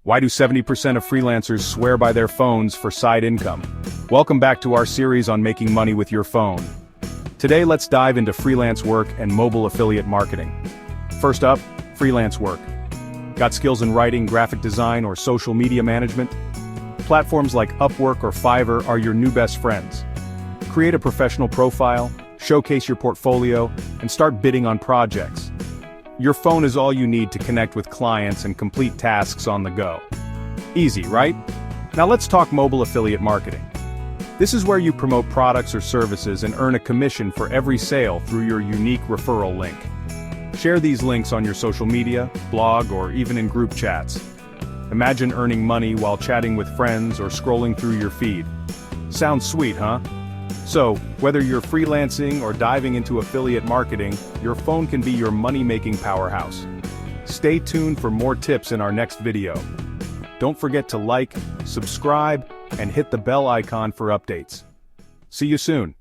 Why do 70% of freelancers swear by their phones for side income? Welcome back to our series on making money with your phone. Today let's dive into freelance work and mobile affiliate marketing. First up, freelance work. Got skills in writing, graphic design, or social media management? Platforms like Upwork or Fiverr are your new best friends. Create a professional profile, showcase your portfolio, and start bidding on projects. Your phone is all you need to connect with clients and complete tasks on the go. Easy, right? Now let's talk mobile affiliate marketing. This is where you promote products or services and earn a commission for every sale through your unique referral link. Share these links on your social media, blog, or even in group chats. Imagine earning money while chatting with friends or scrolling through your feed. Sounds sweet, huh? So, whether you're freelancing or diving into affiliate marketing, your phone can be your money-making powerhouse. Stay tuned for more tips in our next video. Don't forget to like, subscribe, and hit the bell icon for updates. See you soon.